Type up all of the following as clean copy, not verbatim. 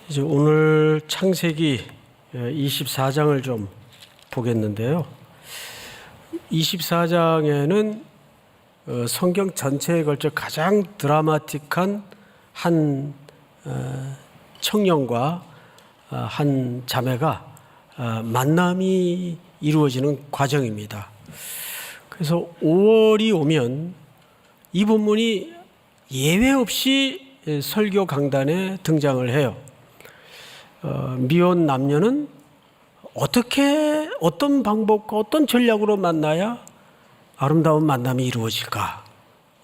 이제 오늘 창세기 24장을 좀 보겠는데요. 24장에는 성경 전체에 걸쳐 가장 드라마틱한 한 청년과 한 자매가 만남이 이루어지는 과정입니다. 그래서 5월이 오면 이 본문이 예외 없이 설교 강단에 등장을 해요. 미혼 남녀는 어떤 방법과 어떤 전략으로 만나야 아름다운 만남이 이루어질까?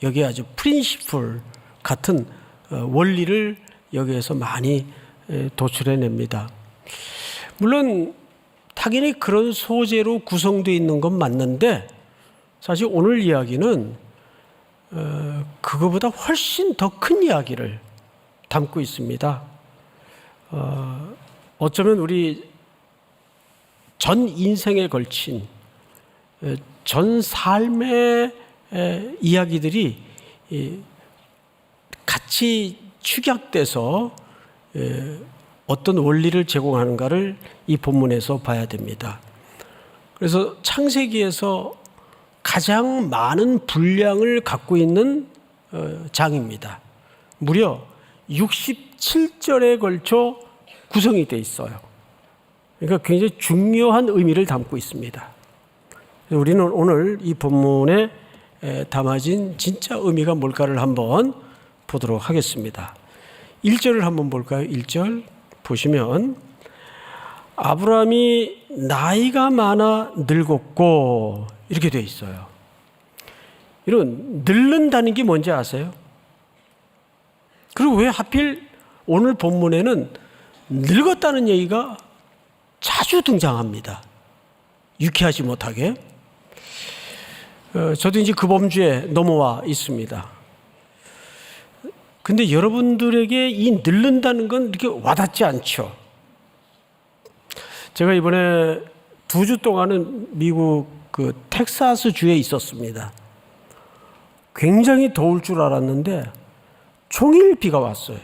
여기에 아주 프린시플 같은 원리를 여기에서 많이 도출해냅니다. 물론 당연히 그런 소재로 구성되어 있는 건 맞는데 사실 오늘 이야기는 그거보다 훨씬 더 큰 이야기를 담고 있습니다. 어쩌면 우리 전 인생에 걸친 전 삶의 이야기들이 같이 축약돼서 어떤 원리를 제공하는가를 이 본문에서 봐야 됩니다. 그래서 창세기에서 가장 많은 분량을 갖고 있는 장입니다. 무려 67절에 걸쳐 구성이 되어 있어요. 그러니까 굉장히 중요한 의미를 담고 있습니다. 우리는 오늘 이 본문에 담아진 진짜 의미가 뭘까를 한번 보도록 하겠습니다. 1절을 한번 볼까요? 1절 보시면 아브라함이 나이가 많아 늙었고 이렇게 되어 있어요. 이런 늙는다는 게 뭔지 아세요? 그리고 왜 하필 오늘 본문에는 늙었다는 얘기가 자주 등장합니다. 유쾌하지 못하게. 저도 이제 그 범주에 넘어와 있습니다. 근데 여러분들에게 이 늙는다는 건 이렇게 와닿지 않죠. 제가 이번에 2주 동안은 미국 그 텍사스 주에 있었습니다. 굉장히 더울 줄 알았는데 종일 비가 왔어요.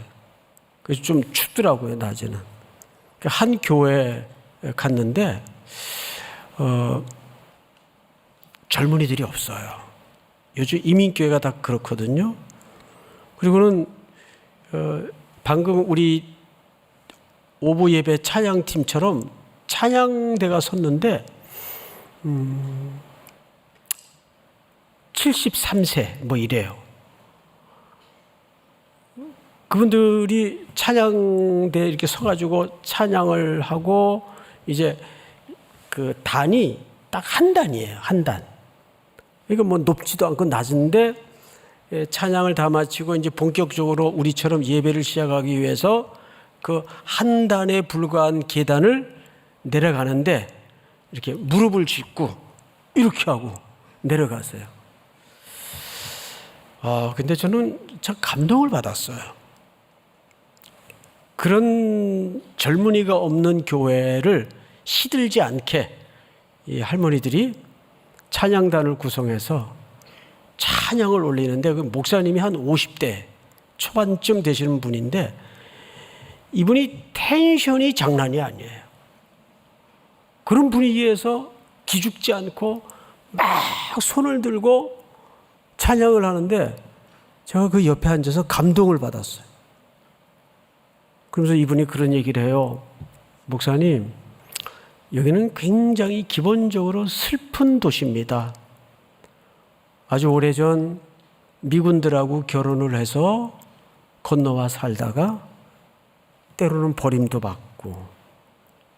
그래서 좀 춥더라고요, 낮에는. 한 교회에 갔는데 젊은이들이 없어요. 요즘 이민교회가 다 그렇거든요. 그리고는 방금 우리 오부 예배 찬양팀처럼 찬양대가 섰는데 73세 뭐 이래요. 그분들이 찬양대에 이렇게 서가지고 찬양을 하고 이제 그 단이 딱 한 단이에요. 한 단. 그러니까 뭐 높지도 않고 낮은데 찬양을 다 마치고 이제 본격적으로 우리처럼 예배를 시작하기 위해서 그 한 단에 불과한 계단을 내려가는데 이렇게 무릎을 짚고 이렇게 하고 내려가세요. 근데 저는 참 감동을 받았어요. 그런 젊은이가 없는 교회를 시들지 않게 이 할머니들이 찬양단을 구성해서 찬양을 올리는데 그 목사님이 한 50대 초반쯤 되시는 분인데 이분이 텐션이 장난이 아니에요. 그런 분위기에서 기죽지 않고 막 손을 들고 찬양을 하는데 제가 그 옆에 앉아서 감동을 받았어요. 그러면서 이분이 그런 얘기를 해요. 목사님, 여기는 굉장히 기본적으로 슬픈 도시입니다. 아주 오래전 미군들하고 결혼을 해서 건너와 살다가 때로는 버림도 받고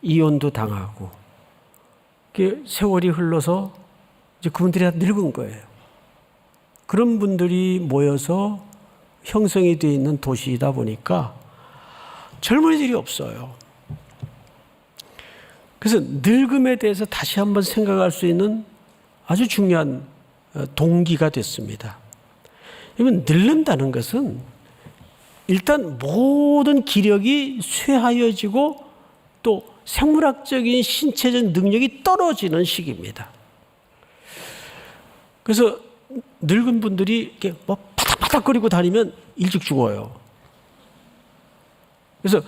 이혼도 당하고 세월이 흘러서 이제 그분들이 다 늙은 거예요. 그런 분들이 모여서 형성이 되어 있는 도시이다 보니까 젊은이들이 없어요. 그래서 늙음에 대해서 다시 한번 생각할 수 있는 아주 중요한 동기가 됐습니다. 이건 늙는다는 것은 일단 모든 기력이 쇠하여지고 또 생물학적인 신체적 능력이 떨어지는 시기입니다. 그래서 늙은 분들이 이렇게 뭐 바닥바닥거리고 다니면 일찍 죽어요. 그래서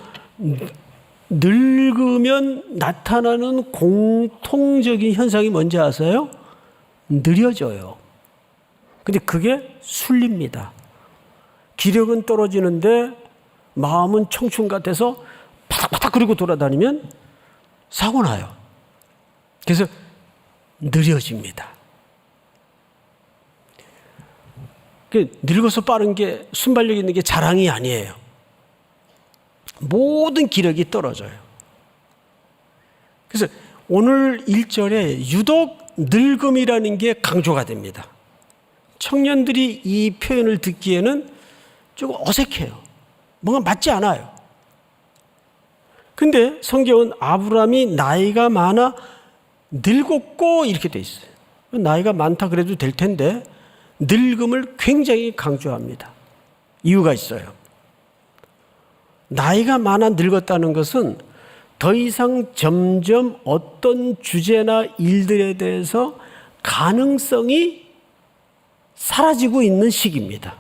늙으면 나타나는 공통적인 현상이 뭔지 아세요? 느려져요. 근데 그게 순리입니다. 기력은 떨어지는데 마음은 청춘 같아서 바닥바닥 그리고 돌아다니면 사고 나요. 그래서 느려집니다. 늙어서 빠른 게, 순발력 있는 게 자랑이 아니에요. 모든 기력이 떨어져요. 그래서 오늘 1절에 유독 늙음이라는 게 강조가 됩니다. 청년들이 이 표현을 듣기에는 조금 어색해요. 뭔가 맞지 않아요. 근데 성경은 아브라함이 나이가 많아 늙었고 이렇게 돼 있어요. 나이가 많다 그래도 될 텐데 늙음을 굉장히 강조합니다. 이유가 있어요. 나이가 많아 늙었다는 것은 더 이상 점점 어떤 주제나 일들에 대해서 가능성이 사라지고 있는 시기입니다.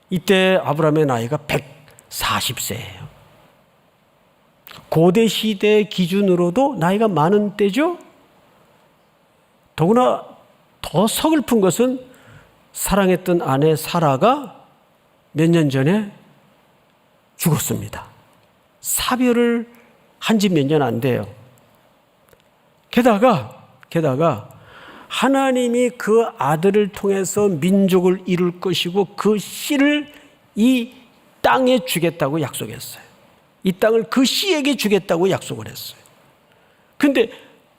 이때 아브라함의 나이가 140세예요. 고대 시대 기준으로도 나이가 많은 때죠. 더구나 더 서글픈 것은 사랑했던 아내 사라가 몇 년 전에 죽었습니다. 사별을 한 지 몇 년 안 돼요. 게다가 하나님이 그 아들을 통해서 민족을 이룰 것이고 그 씨를 이 땅에 주겠다고 약속했어요. 이 땅을 그 씨에게 주겠다고 약속을 했어요. 근데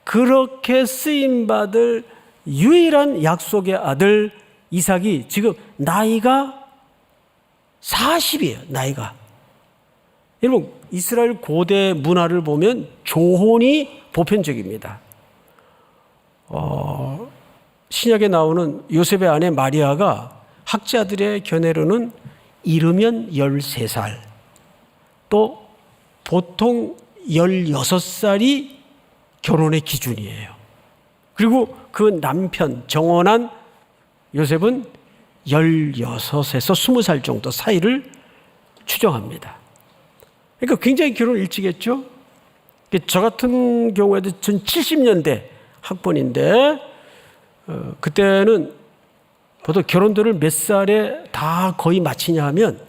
그렇게 쓰임받을 유일한 약속의 아들 이삭이 지금 나이가 40이에요. 나이가. 여러분, 이스라엘 고대 문화를 보면 조혼이 보편적입니다. 신약에 나오는 요셉의 아내 마리아가 학자들의 견해로는 이르면 13살, 또 보통 16살이 결혼의 기준이에요. 그리고 그 남편 정혼한 요셉은 16에서 20살 정도 사이를 추정합니다. 그러니까 굉장히 결혼 일찍 했죠. 저 같은 경우에도 전 70년대 학번인데 그때는 보통 결혼들을 몇 살에 다 거의 마치냐 하면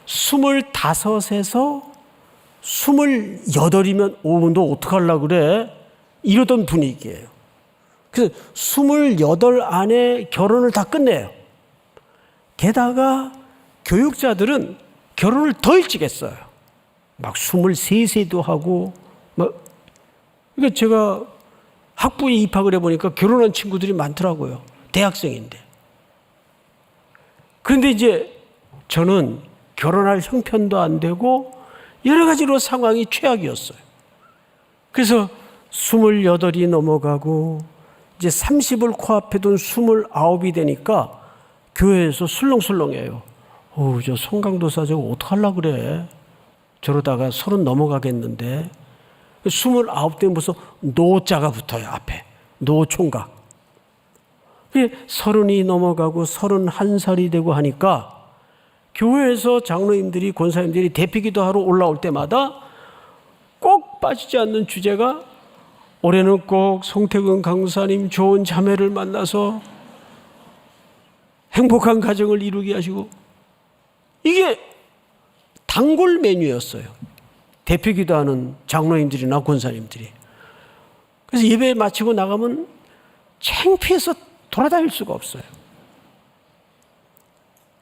25에서 28이면 너 어떡하려고 그래? 이러던 분위기예요. 그래서 28 안에 결혼을 다 끝내요. 게다가 교육자들은 결혼을 더 일찍 했어요. 막 23세도 하고 그러니까 제가 학부에 입학을 해보니까 결혼한 친구들이 많더라고요. 대학생인데. 그런데 이제 저는 결혼할 형편도 안 되고 여러 가지로 상황이 최악이었어요. 그래서 28이 넘어가고 이제 30을 코앞에 둔 29이 되니까 교회에서 술렁술렁해요. 저 송강도사 저거 어떡하려고 그래? 저러다가 30 넘어가겠는데. 29대 벌써 노자가 붙어요. 앞에. 노총각. 30이 넘어가고 31살이 되고 하니까 교회에서 장로님들이 권사님들이 대피기도 하러 올라올 때마다 꼭 빠지지 않는 주제가 올해는 꼭 송태근 강사님 좋은 자매를 만나서 행복한 가정을 이루게 하시고, 이게 단골 메뉴였어요. 대표기도 하는 장로님들이나 권사님들이. 그래서 예배 마치고 나가면 창피해서 돌아다닐 수가 없어요.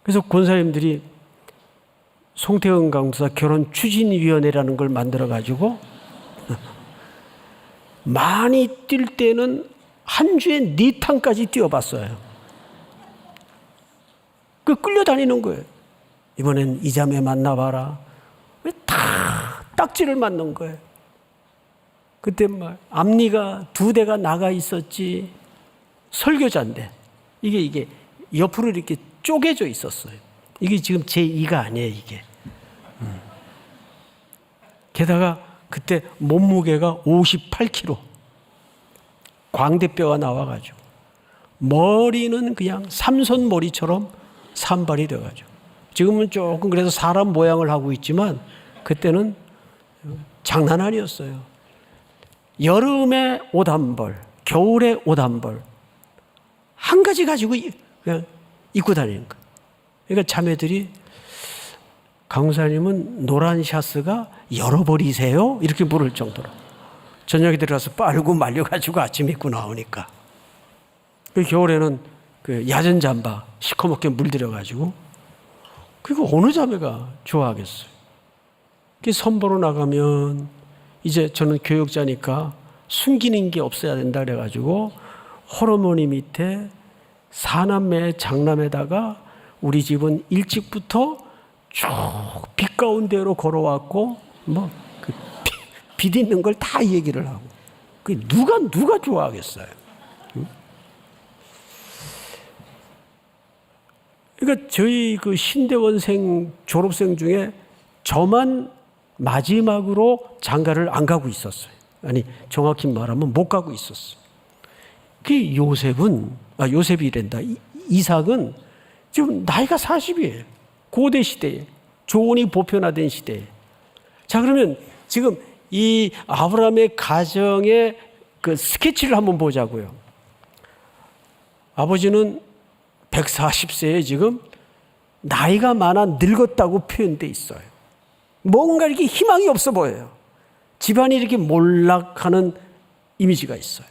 그래서 권사님들이 송태근 강사 결혼 추진위원회라는 걸 만들어가지고 많이 뛸 때는 한 주에 4탕까지 뛰어봤어요. 그 끌려다니는 거예요. 이번엔 이 자매 만나봐라. 왜 다 딱지를 맞는 거예요. 그때 앞니가 2대가 나가 있었지. 설교자인데 이게 옆으로 이렇게 쪼개져 있었어요. 이게 지금 제 이가 아니에요, 이게. 게다가 그때 몸무게가 58kg. 광대뼈가 나와가지고 머리는 그냥 삼손 머리처럼 산발이 돼가지고 지금은 조금 그래서 사람 모양을 하고 있지만 그때는 장난 아니었어요. 여름에 옷 한 벌, 겨울에 옷 한 벌, 한 가지 가지고 그냥 입고 다니는 거예요. 그러니까 자매들이 강사님은 노란 샤스가 여러 벌이세요? 이렇게 물을 정도로. 저녁에 들어가서 빨고 말려가지고 아침에 입고 나오니까. 그 겨울에는 그 야전 잠바 시커멓게 물들여가지고. 그거 어느 자매가 좋아하겠어요? 그 선보러 나가면 이제 저는 교육자니까 숨기는 게 없어야 된다 그래가지고 호르몬이 밑에 사남매 장남에다가 우리 집은 일찍부터 쭉 빛 가운데로 걸어왔고 그 빛 있는 걸 다 얘기를 하고. 그 누가 좋아하겠어요? 응? 그러니까 저희 그 신대원생 졸업생 중에 저만 마지막으로 장가를 안 가고 있었어요. 아니 정확히 말하면 못 가고 있었어요. 그 요셉이란다. 이삭은 지금 나이가 40이에요. 고대 시대에 조언이 보편화된 시대에. 자, 그러면 지금 이 아브라함의 가정의 그 스케치를 한번 보자고요. 아버지는 140세에 지금 나이가 많아 늙었다고 표현돼 있어요. 뭔가 이렇게 희망이 없어 보여요. 집안이 이렇게 몰락하는 이미지가 있어요.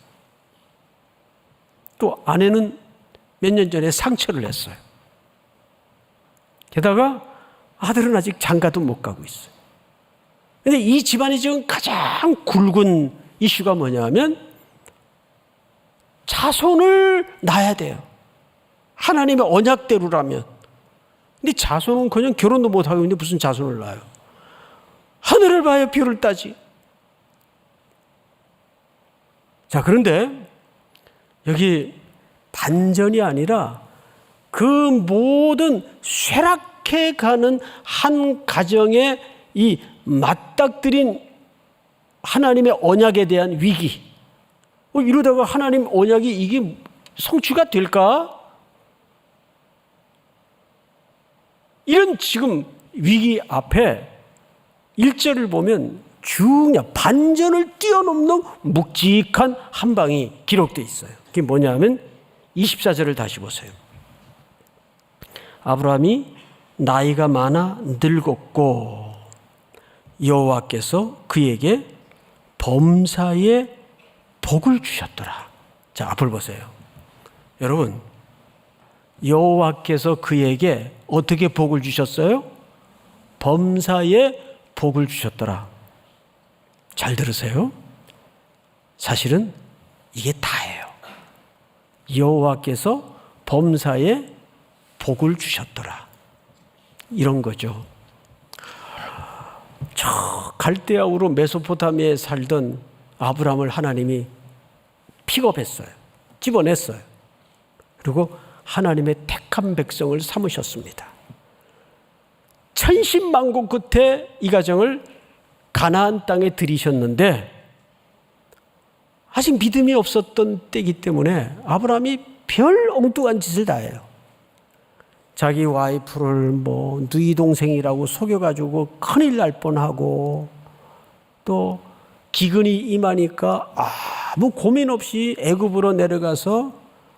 또 아내는 몇 년 전에 상처를 냈어요. 게다가 아들은 아직 장가도 못 가고 있어요. 그런데 이 집안이 지금 가장 굵은 이슈가 뭐냐면 자손을 낳아야 돼요. 하나님의 언약대로라면. 근데 자손은 그냥 결혼도 못하고 있는데 무슨 자손을 낳아요? 하늘을 봐야 별을 따지. 자, 그런데 여기 반전이 아니라 그 모든 쇠락해가는 한 가정의 이 맞닥뜨린 하나님의 언약에 대한 위기. 이러다가 하나님 언약이 이게 성취가 될까? 이런 지금 위기 앞에 1절을 보면 중요한 반전을 뛰어넘는 묵직한 한 방이 기록되어 있어요. 그게 뭐냐면 24절을 다시 보세요. 아브라함이 나이가 많아 늙었고 여호와께서 그에게 범사에 복을 주셨더라. 자, 앞을 보세요. 여러분, 여호와께서 그에게 어떻게 복을 주셨어요? 범사에 복을 주셨더라. 잘 들으세요. 사실은 이게 다예요. 여호와께서 범사에 복을 주셨더라. 이런 거죠. 저 갈대아우로 메소포타미아에 살던 아브라함을 하나님이 픽업했어요. 집어냈어요. 그리고 하나님의 택한 백성을 삼으셨습니다. 천신만고 끝에 이 가정을 가나안 땅에 들이셨는데 아직 믿음이 없었던 때이기 때문에 아브라함이 별 엉뚱한 짓을 다 해요. 자기 와이프를 누이 동생이라고 속여가지고 큰일 날 뻔하고, 또 기근이 임하니까 아무 고민 없이 애굽으로 내려가서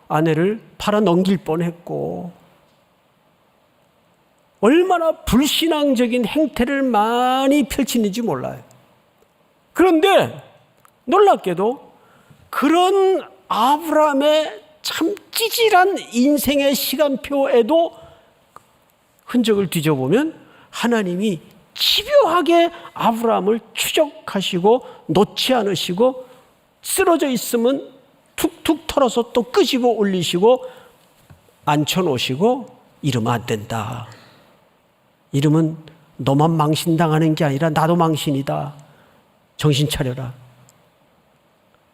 아내를 팔아 넘길 뻔했고, 얼마나 불신앙적인 행태를 많이 펼치는지 몰라요. 그런데 놀랍게도 그런 아브라함의 참 찌질한 인생의 시간표에도 흔적을 뒤져보면 하나님이 집요하게 아브라함을 추적하시고 놓지 않으시고, 쓰러져 있으면 툭툭 털어서 또 끄집어 올리시고 앉혀놓으시고, 이러면 안 된다. 이러면 너만 망신당하는 게 아니라 나도 망신이다. 정신 차려라.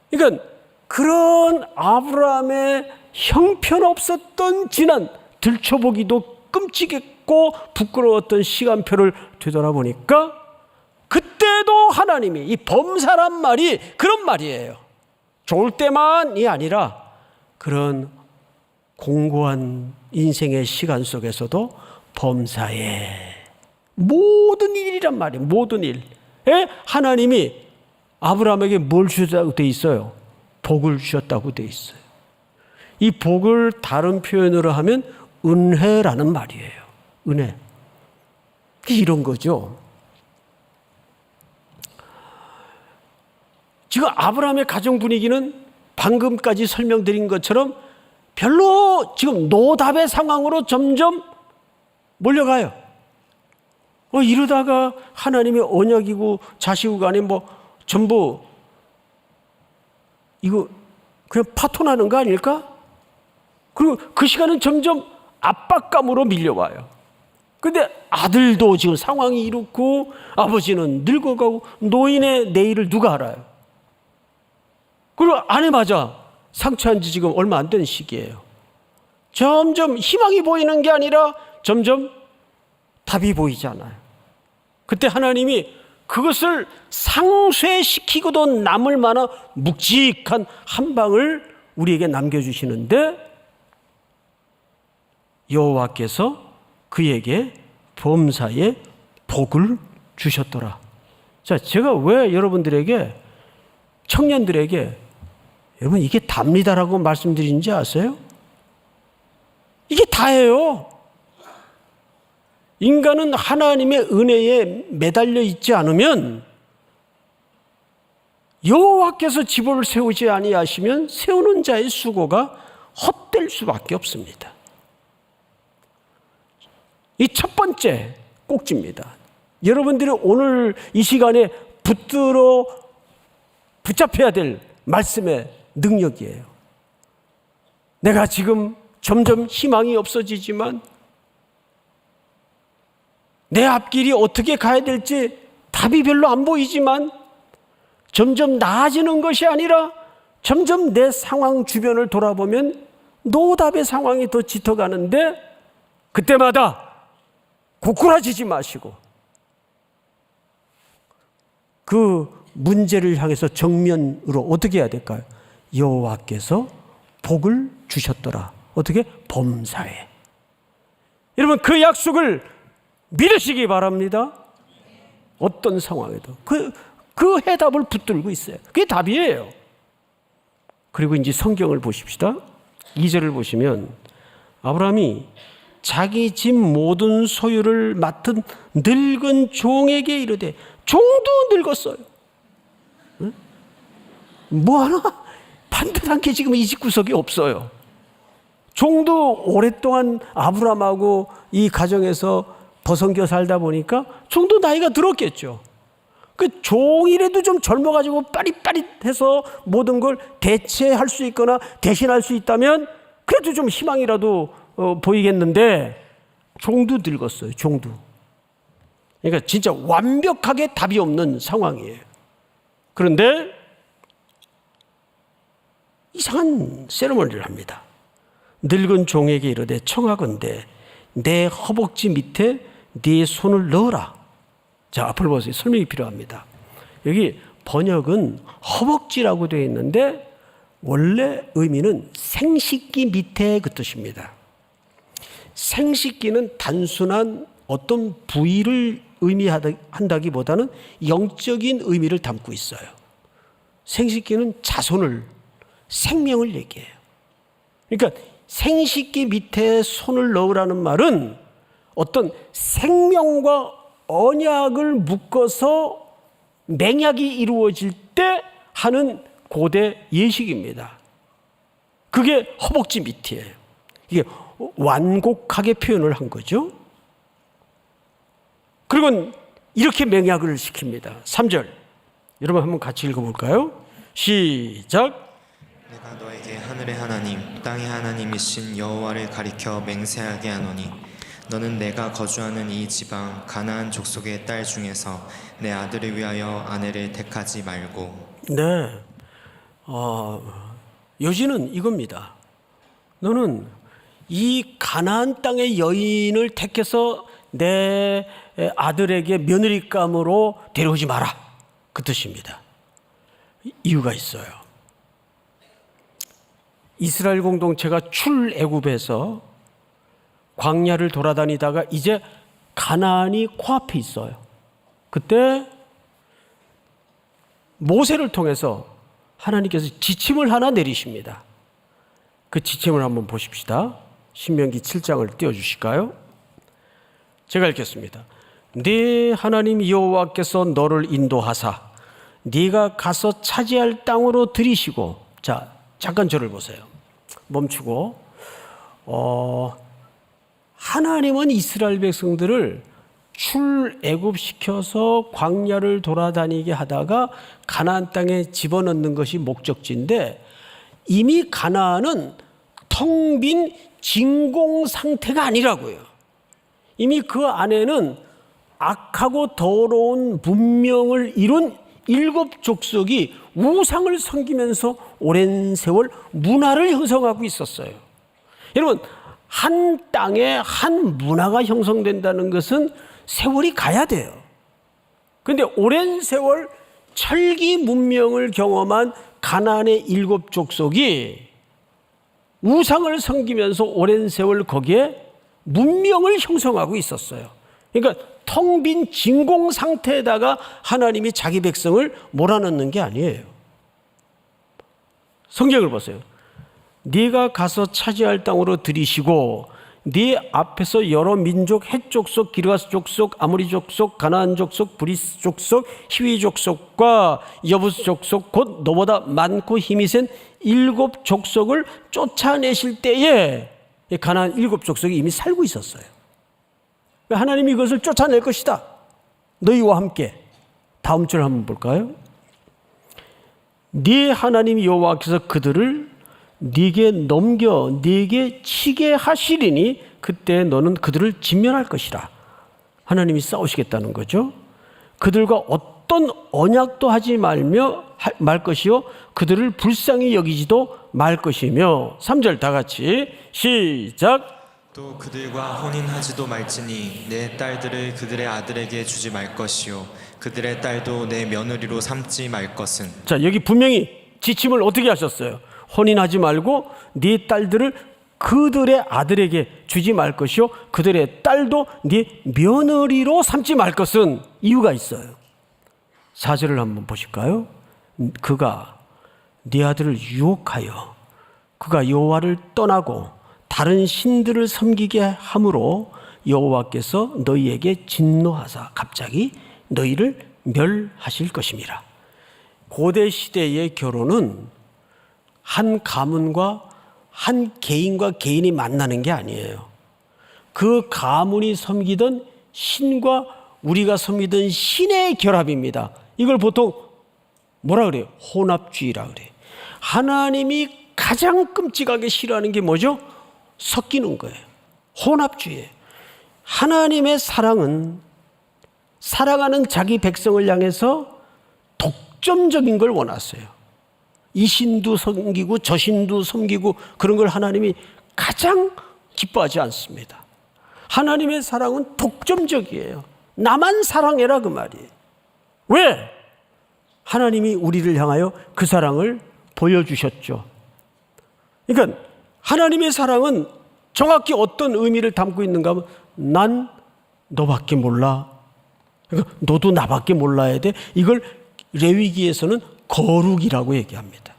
그러니까 그런 아브라함의 형편없었던 지난, 들춰보기도 끔찍했고 부끄러웠던 시간표를 되돌아보니까 그때도 하나님이, 이 범사란 말이 그런 말이에요. 좋을 때만이 아니라 그런 공고한 인생의 시간 속에서도 범사에 모든 일이 일이란 말이에요. 모든 일에 하나님이 아브라함에게 뭘 주셨다고 돼 있어요? 복을 주셨다고 돼 있어요. 이 복을 다른 표현으로 하면 은혜라는 말이에요. 은혜. 이런 거죠. 지금 아브라함의 가정 분위기는 방금까지 설명드린 것처럼 별로 지금 노답의 상황으로 점점 몰려가요. 이러다가 하나님의 언약이고 자식이고 간에 뭐 전부 이거 그냥 파토나는 거 아닐까? 그리고 그 시간은 점점 압박감으로 밀려와요. 근데 아들도 지금 상황이 이렇고 아버지는 늙어가고 노인의 내일을 누가 알아요? 그리고 아내마저 상처한 지 지금 얼마 안 된 시기예요. 점점 희망이 보이는 게 아니라 점점 답이 보이잖아요. 그때 하나님이 그것을 상쇄시키고도 남을 만한 묵직한 한 방을 우리에게 남겨주시는데 여호와께서 그에게 범사에 복을 주셨더라. 자, 제가 왜 여러분들에게 청년들에게 여러분 이게 답니다라고 말씀드리는지 아세요? 이게 다예요. 인간은 하나님의 은혜에 매달려 있지 않으면 여호와께서 지보를 세우지 아니하시면 세우는 자의 수고가 헛될 수밖에 없습니다. 이 첫 번째 꼭지입니다. 여러분들이 오늘 이 시간에 붙잡혀야 될 말씀의 능력이에요. 내가 지금 점점 희망이 없어지지만 내 앞길이 어떻게 가야 될지 답이 별로 안 보이지만 점점 나아지는 것이 아니라 점점 내 상황 주변을 돌아보면 노답의 상황이 더 짙어가는데 그때마다 고꾸라지지 마시고 그 문제를 향해서 정면으로 어떻게 해야 될까요? 여호와께서 복을 주셨더라. 어떻게? 범사에. 여러분 그 약속을 믿으시기 바랍니다. 어떤 상황에도 그 해답을 붙들고 있어요. 그게 답이에요. 그리고 이제 성경을 보십시다. 2절을 보시면 아브라함이 자기 집 모든 소유를 맡은 늙은 종에게 이르되, 종도 늙었어요. 응? 뭐 하나 반듯한 게 지금 이 집 구석이 없어요. 종도 오랫동안 아브라함하고 이 가정에서 벗어겨 살다 보니까 종도 나이가 들었겠죠. 그 종이라도 좀 젊어가지고 빠릿빠릿해서 모든 걸 대체할 수 있거나 대신할 수 있다면 그래도 좀 희망이라도 보이겠는데 종도 늙었어요. 종도. 그러니까 진짜 완벽하게 답이 없는 상황이에요. 그런데 이상한 세리머니를 합니다. 늙은 종에게 이르되 청하건대 내 허벅지 밑에 네 손을 넣어라. 자, 앞을 보세요. 설명이 필요합니다. 여기 번역은 허벅지라고 되어 있는데 원래 의미는 생식기 밑에 그 뜻입니다. 생식기는 단순한 어떤 부위를 의미한다기보다는 영적인 의미를 담고 있어요. 생식기는 자손을, 생명을 얘기해요. 그러니까 생식기 밑에 손을 넣으라는 말은 어떤 생명과 언약을 묶어서 맹약이 이루어질 때 하는 고대 예식입니다. 그게 허벅지 밑이에요. 이게 완곡하게 표현을 한 거죠. 그리고 이렇게 맹약을 시킵니다. 3절 여러분 한번 같이 읽어볼까요? 시작. 내가 너에게 하늘의 하나님 땅의 하나님이신 여호와를 가리켜 맹세하게 하노니 너는 내가 거주하는 이 지방 가나안 족속의 딸 중에서 내 아들을 위하여 아내를 택하지 말고. 네, 여지는 이겁니다. 너는 이 가나안 땅의 여인을 택해서 내 아들에게 며느리감으로 데려오지 마라. 그 뜻입니다. 이유가 있어요. 이스라엘 공동체가 출애굽에서 광야를 돌아다니다가 이제 가나안이 코앞에 있어요. 그때 모세를 통해서 하나님께서 지침을 하나 내리십니다. 그 지침을 한번 보십시다. 신명기 7장을 띄워주실까요? 제가 읽겠습니다. 네 하나님 여호와께서 너를 인도하사 네가 가서 차지할 땅으로 들이시고, 자 잠깐 저를 보세요. 멈추고, 하나님은 이스라엘 백성들을 출애굽시켜서 광야를 돌아다니게 하다가 가나안 땅에 집어넣는 것이 목적지인데, 이미 가나안은 텅 빈 진공 상태가 아니라고요. 이미 그 안에는 악하고 더러운 문명을 이룬 7 족속이 우상을 섬기면서 오랜 세월 문화를 형성하고 있었어요. 여러분, 한 땅에 한 문화가 형성된다는 것은 세월이 가야 돼요. 그런데 오랜 세월 철기 문명을 경험한 가나안의 7 족속이 우상을 섬기면서 오랜 세월 거기에 문명을 형성하고 있었어요. 그러니까 텅 빈 진공 상태에다가 하나님이 자기 백성을 몰아넣는 게 아니에요. 성경을 보세요. 네가 가서 차지할 땅으로 들이시고 네 앞에서 여러 민족, 헷 족속, 기르가스 족속, 아모리 족속, 가나안 족속, 브리스 족속, 히위 족속과 여부스 족속, 곧 너보다 많고 힘이 센 7 족속을 쫓아내실 때에 가나안 7 족속이 이미 살고 있었어요. 하나님이 이것을 쫓아낼 것이다, 너희와 함께. 다음 절 한번 볼까요? 네 하나님 여호와께서 그들을 네게 넘겨 네게 치게 하시리니 그때 너는 그들을 진멸할 것이라. 하나님이 싸우시겠다는 거죠. 그들과 어떤 언약도 하지 말 것이요 그들을 불쌍히 여기지도 말 것이며. 3절 다 같이 시작. 또 그들과 혼인하지도 말지니 내 딸들을 그들의 아들에게 주지 말 것이요 그들의 딸도 내 며느리로 삼지 말 것은. 자, 여기 분명히 지침을 어떻게 하셨어요? 혼인하지 말고 네 딸들을 그들의 아들에게 주지 말 것이요 그들의 딸도 네 며느리로 삼지 말 것은 이유가 있어요. 4절을 한번 보실까요? 그가 네 아들을 유혹하여 그가 여호와를 떠나고 다른 신들을 섬기게 함으로 여호와께서 너희에게 진노하사 갑자기 너희를 멸하실 것임이라. 고대 시대의 결혼은 한 가문과 한 개인과 개인이 만나는 게 아니에요. 그 가문이 섬기던 신과 우리가 섬기던 신의 결합입니다. 이걸 보통 뭐라 그래요? 혼합주의라 그래요. 하나님이 가장 끔찍하게 싫어하는 게 뭐죠? 섞이는 거예요. 혼합주의. 하나님의 사랑은 사랑하는 자기 백성을 향해서 독점적인 걸 원하세요. 이 신도 섬기고 저 신도 섬기고 그런 걸 하나님이 가장 기뻐하지 않습니다. 하나님의 사랑은 독점적이에요. 나만 사랑해라 그 말이에요. 왜? 하나님이 우리를 향하여 그 사랑을 보여주셨죠. 그러니까 하나님의 사랑은 정확히 어떤 의미를 담고 있는가 하면 난 너밖에 몰라. 그러니까 너도 나밖에 몰라야 돼. 이걸 레위기에서는 거룩이라고 얘기합니다.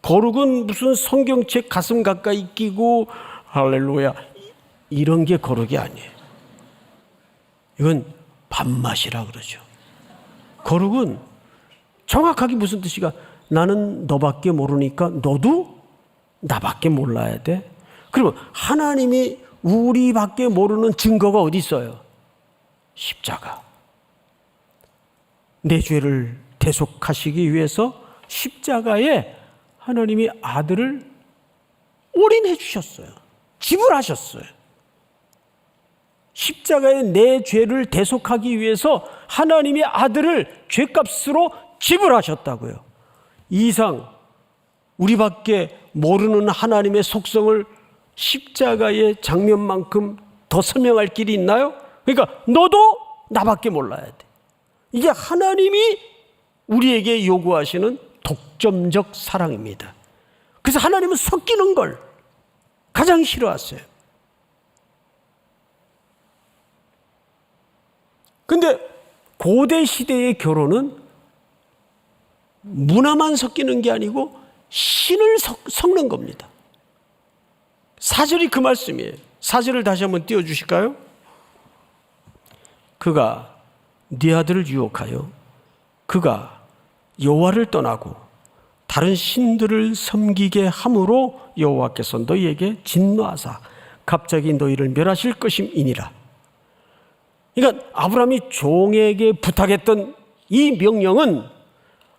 거룩은 무슨 성경책 가슴 가까이 끼고 할렐루야 이런 게 거룩이 아니에요. 이건 밥맛이라 그러죠. 거룩은 정확하게 무슨 뜻이가 나는 너밖에 모르니까 너도 나밖에 몰라야 돼. 그러면 하나님이 우리밖에 모르는 증거가 어디 있어요? 십자가. 내 죄를 대속하시기 위해서 십자가에 하나님이 아들을 올인해 주셨어요. 지불하셨어요. 십자가에 내 죄를 대속하기 위해서 하나님이 아들을 죄값으로 지불하셨다고요. 이 이상 우리밖에 모르는 하나님의 속성을 십자가의 장면만큼 더 설명할 길이 있나요? 그러니까 너도 나밖에 몰라야 돼. 이게 하나님이 우리에게 요구하시는 독점적 사랑입니다. 그래서 하나님은 섞이는 걸 가장 싫어하세요. 근데 고대 시대의 결혼은 문화만 섞이는 게 아니고 신을 섞는 겁니다. 4절이 그 말씀이에요. 4절을 다시 한번 띄워주실까요? 그가 네 아들을 유혹하여 그가 여호와를 떠나고 다른 신들을 섬기게 함으로 여호와께서 너희에게 진노하사 갑자기 너희를 멸하실 것임이니라. 그러니까 아브라함이 종에게 부탁했던 이 명령은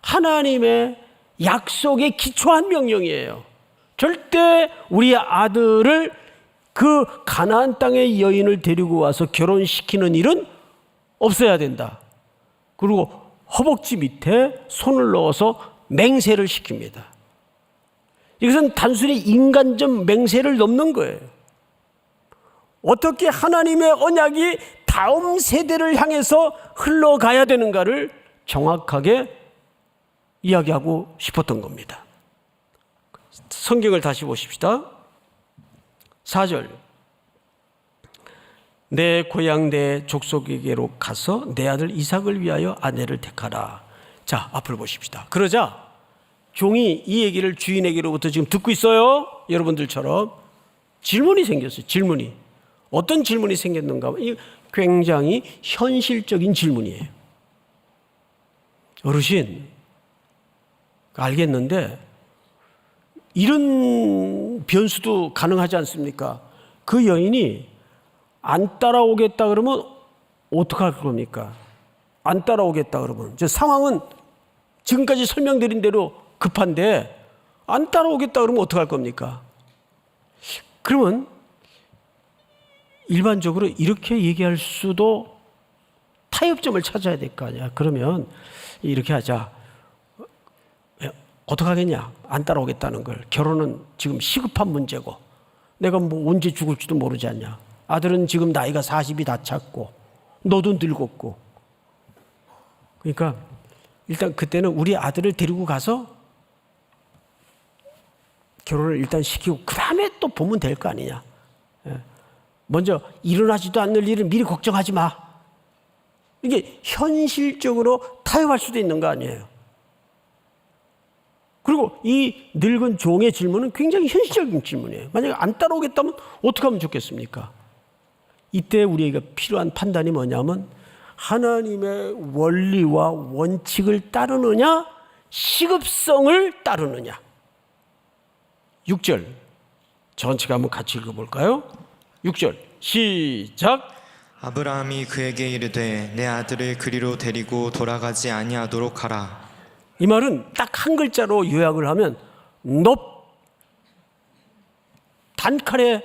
하나님의 약속에 기초한 명령이에요. 절대 우리 아들을 그 가나안 땅의 여인을 데리고 와서 결혼시키는 일은 없어야 된다. 그리고 허벅지 밑에 손을 넣어서 맹세를 시킵니다. 이것은 단순히 인간적 맹세를 넘는 거예요. 어떻게 하나님의 언약이 다음 세대를 향해서 흘러가야 되는가를 정확하게 이야기하고 싶었던 겁니다. 성경을 다시 보십시다. 4절. 내 고향 내 족속에게로 가서 내 아들 이삭을 위하여 아내를 택하라. 자, 앞을 보십시다. 그러자 종이 이 얘기를 주인에게로부터 지금 듣고 있어요. 여러분들처럼 질문이 생겼어요. 질문이. 어떤 질문이 생겼는가? 굉장히 현실적인 질문이에요. 어르신, 알겠는데 이런 변수도 가능하지 않습니까? 그 여인이 안 따라오겠다 그러면 어떡할 겁니까? 안 따라오겠다 그러면 이제 상황은 지금까지 설명드린 대로 급한데 안 따라오겠다 그러면 어떡할 겁니까? 그러면 일반적으로 이렇게 얘기할 수도 타협점을 찾아야 될 거 아니야. 그러면 이렇게 하자. 어떡하겠냐? 안 따라오겠다는 걸. 결혼은 지금 시급한 문제고 내가 뭐 언제 죽을지도 모르지 않냐. 아들은 지금 나이가 40이 다 찼고 너도 늙었고. 그러니까 일단 그때는 우리 아들을 데리고 가서 결혼을 일단 시키고 그 다음에 또 보면 될 거 아니냐. 먼저 일어나지도 않을 일을 미리 걱정하지 마. 이게 현실적으로 타협할 수도 있는 거 아니에요. 그리고 이 늙은 종의 질문은 굉장히 현실적인 질문이에요. 만약에 안 따라오겠다면 어떻게 하면 좋겠습니까? 이때 우리에게 필요한 판단이 뭐냐면 하나님의 원리와 원칙을 따르느냐 시급성을 따르느냐. 6절 전체가 한번 같이 읽어볼까요? 6절 시작. 아브라함이 그에게 이르되 내 아들을 그리로 데리고 돌아가지 아니하도록 하라. 이 말은 딱 한 글자로 요약을 하면 단칼에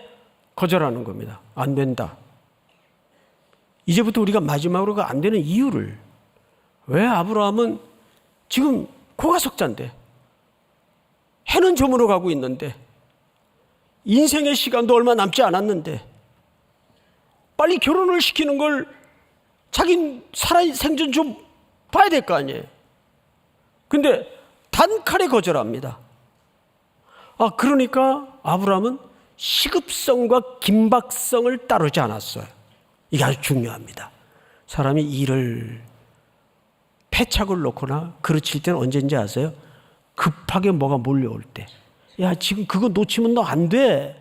거절하는 겁니다. 안 된다. 이제부터 우리가 마지막으로 그 안 되는 이유를, 왜 아브라함은 지금 고가석자인데 해는 저물어 가고 있는데 인생의 시간도 얼마 남지 않았는데 빨리 결혼을 시키는 걸 자기 생전 좀 봐야 될 거 아니에요. 근데 단칼에 거절합니다. 그러니까 아브라함은 시급성과 긴박성을 따르지 않았어요. 이게 아주 중요합니다. 사람이 일을 패착을 놓거나 그르칠 때는 언제인지 아세요? 급하게 뭐가 몰려올 때. 야, 지금 그거 놓치면 너 안 돼.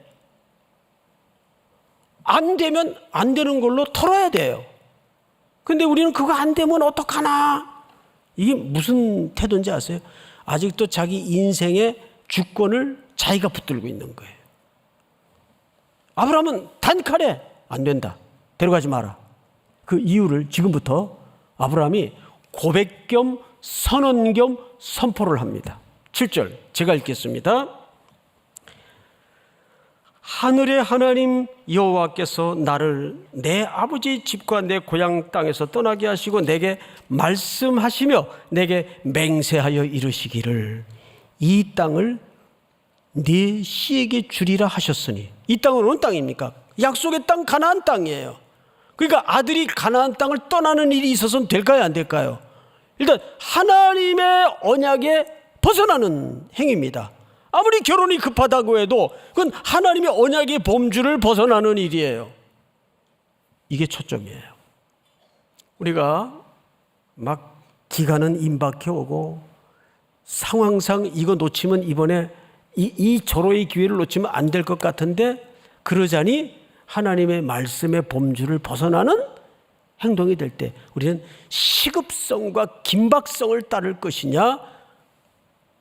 안 되면 안 되는 걸로 털어야 돼요. 근데 우리는 그거 안 되면 어떡하나? 이게 무슨 태도인지 아세요? 아직도 자기 인생의 주권을 자기가 붙들고 있는 거예요. 아브라함은 단칼에 안 된다. 데려가지 마라. 그 이유를 지금부터 아브라함이 고백 겸 선언 겸 선포를 합니다. 7절 제가 읽겠습니다. 하늘의 하나님 여호와께서 나를 내 아버지 집과 내 고향 땅에서 떠나게 하시고 내게 말씀하시며 내게 맹세하여 이르시기를 이 땅을 네 씨에게 주리라 하셨으니, 이 땅은 어느 땅입니까? 약속의 땅 가나안 땅이에요. 그러니까 아들이 가나안 땅을 떠나는 일이 있어서는 될까요, 안 될까요? 일단 하나님의 언약에 벗어나는 행위입니다. 아무리 결혼이 급하다고 해도 그건 하나님의 언약의 범주를 벗어나는 일이에요. 이게 초점이에요. 우리가 막 기간은 임박해 오고 상황상 이거 놓치면 이번에 이 절호의 기회를 놓치면 안 될 것 같은데 그러자니 하나님의 말씀의 범주를 벗어나는 행동이 될 때 우리는 시급성과 긴박성을 따를 것이냐,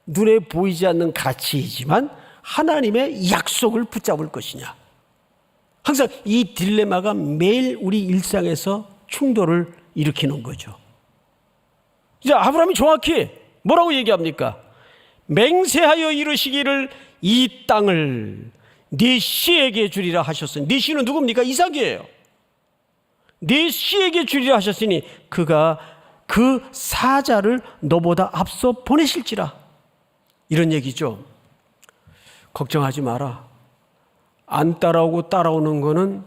눈에 보이지 않는 가치이지만 하나님의 약속을 붙잡을 것이냐. 항상 이 딜레마가 매일 우리 일상에서 충돌을 일으키는 거죠. 이제 아브라함이 정확히 뭐라고 얘기합니까? 맹세하여 이르시기를 이 땅을 네 씨에게 주리라 하셨으니, 네 씨는 누굽니까? 이삭이에요. 네 씨에게 주리라 하셨으니 그가 그 사자를 너보다 앞서 보내실지라. 이런 얘기죠. 걱정하지 마라. 안 따라오고 따라오는 거는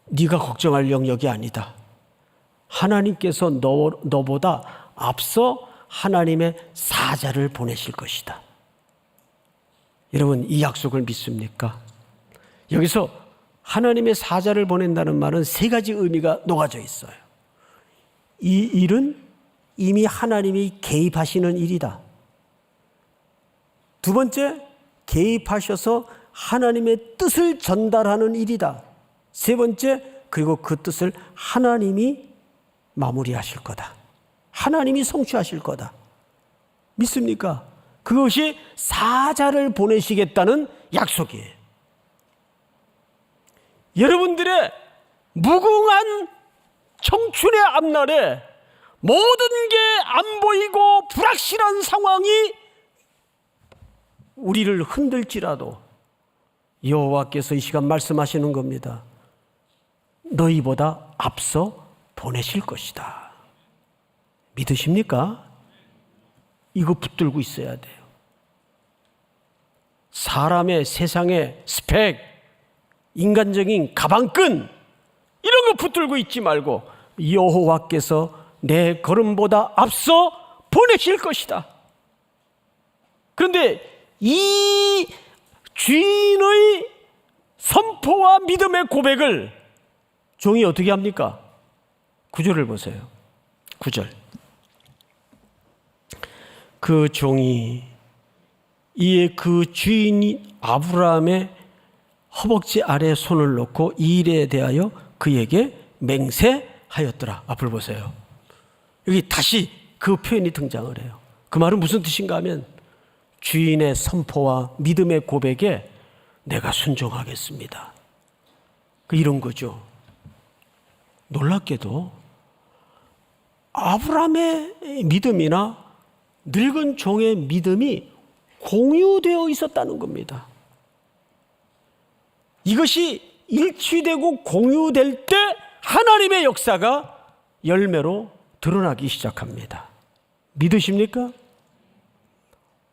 네가 걱정할 영역이 아니다. 하나님께서 너보다 앞서 하나님의 사자를 보내실 것이다. 여러분, 이 약속을 믿습니까? 여기서 하나님의 사자를 보낸다는 말은 세 가지 의미가 녹아져 있어요. 이 일은 이미 하나님이 개입하시는 일이다. 두 번째, 개입하셔서 하나님의 뜻을 전달하는 일이다. 세 번째, 그리고 그 뜻을 하나님이 마무리하실 거다. 하나님이 성취하실 거다. 믿습니까? 그것이 사자를 보내시겠다는 약속이에요. 여러분들의 무궁한 청춘의 앞날에 모든 게 안 보이고 불확실한 상황이 우리를 흔들지라도 여호와께서 이 시간 말씀하시는 겁니다. 너희보다 앞서 보내실 것이다. 믿으십니까? 이거 붙들고 있어야 돼요. 사람의 세상의 스펙, 인간적인 가방끈 이런 거 붙들고 있지 말고 여호와께서 내 걸음보다 앞서 보내실 것이다. 그런데 이 주인의 선포와 믿음의 고백을 종이 어떻게 합니까? 9절을 보세요. 9절. 그 종이 이에 그 주인이 아브라함의 허벅지 아래에 손을 놓고 이 일에 대하여 그에게 맹세하였더라. 앞을 보세요. 여기 다시 그 표현이 등장을 해요. 그 말은 무슨 뜻인가 하면 주인의 선포와 믿음의 고백에 내가 순종하겠습니다. 이런 거죠. 놀랍게도 아브라함의 믿음이나 늙은 종의 믿음이 공유되어 있었다는 겁니다. 이것이 일치되고 공유될 때 하나님의 역사가 열매로 드러나기 시작합니다. 믿으십니까?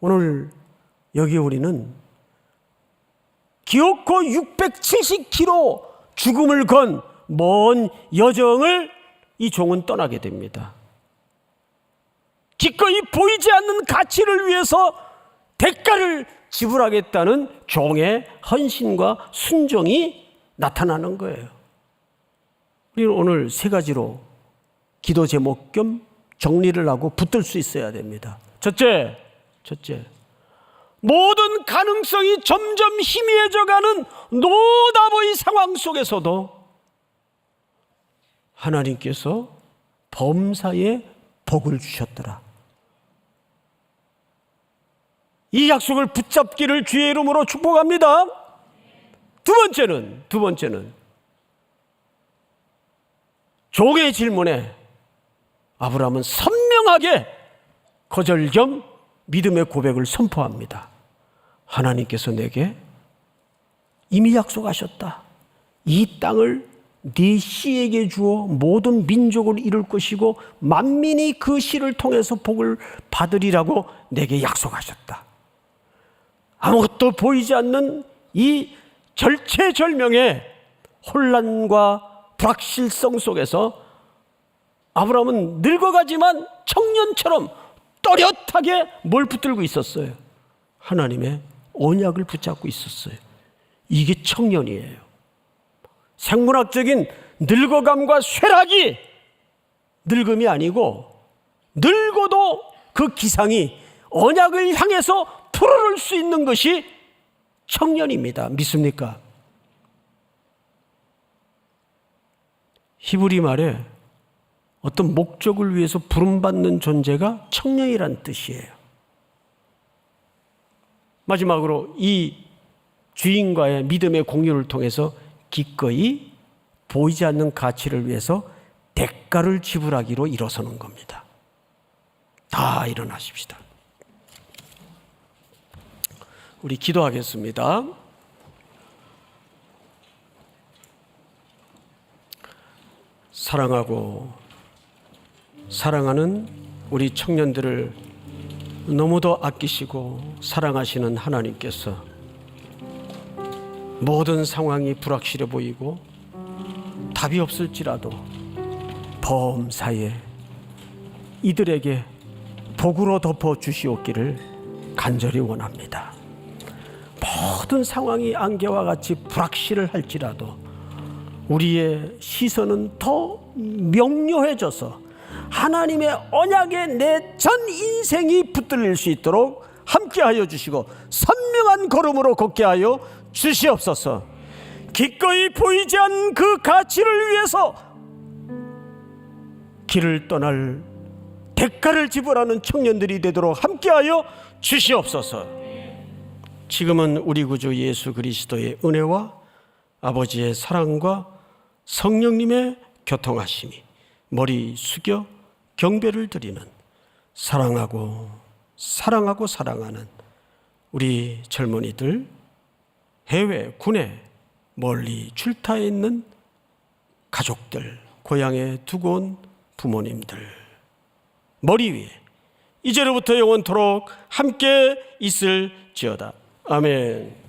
오늘 여기 우리는 기어코 670km 죽음을 건 먼 여정을 이 종은 떠나게 됩니다. 기꺼이 보이지 않는 가치를 위해서 대가를 지불하겠다는 종의 헌신과 순종이 나타나는 거예요. 우리는 오늘 세 가지로 기도 제목 겸 정리를 하고 붙들 수 있어야 됩니다. 첫째, 모든 가능성이 점점 희미해져가는 노답의 상황 속에서도 하나님께서 범사에 복을 주셨더라. 이 약속을 붙잡기를 주의 이름으로 축복합니다. 두 번째는 종의 질문에 아브라함은 선명하게 거절 겸 믿음의 고백을 선포합니다. 하나님께서 내게 이미 약속하셨다. 이 땅을 네 씨에게 주어 모든 민족을 이룰 것이고 만민이 그 씨를 통해서 복을 받으리라고 내게 약속하셨다. 아무것도 보이지 않는 이 절체절명의 혼란과 불확실성 속에서 아브라함은 늙어가지만 청년처럼 또렷하게 뭘 붙들고 있었어요? 하나님의 언약을 붙잡고 있었어요. 이게 청년이에요. 생물학적인 늙어감과 쇠락이 늙음이 아니고 늙어도 그 기상이 언약을 향해서 푸르를 수 있는 것이 청년입니다. 믿습니까? 히브리 말에 어떤 목적을 위해서 부름받는 존재가 청년이란 뜻이에요. 마지막으로 이 주인과의 믿음의 공유를 통해서 기꺼이 보이지 않는 가치를 위해서 대가를 지불하기로 일어서는 겁니다. 다 일어나십시다. 우리 기도하겠습니다. 사랑하고 사랑하는 우리 청년들을 너무도 아끼시고 사랑하시는 하나님께서 모든 상황이 불확실해 보이고 답이 없을지라도 범사에 이들에게 복으로 덮어 주시옵기를 간절히 원합니다. 모든 상황이 안개와 같이 불확실을 할지라도 우리의 시선은 더 명료해져서 하나님의 언약에 내 전 인생이 붙들릴 수 있도록 함께하여 주시고 선명한 걸음으로 걷게 하여 주시옵소서. 기꺼이 보이지 않는 그 가치를 위해서 길을 떠날 대가를 지불하는 청년들이 되도록 함께하여 주시옵소서. 지금은 우리 구주 예수 그리스도의 은혜와 아버지의 사랑과 성령님의 교통하심이 머리 숙여 경배를 드리는 사랑하고 사랑하는 우리 젊은이들, 해외, 군에 멀리 출타해 있는 가족들, 고향에 두고 온 부모님들 머리 위에 이제로부터 영원토록 함께 있을지어다. 아멘.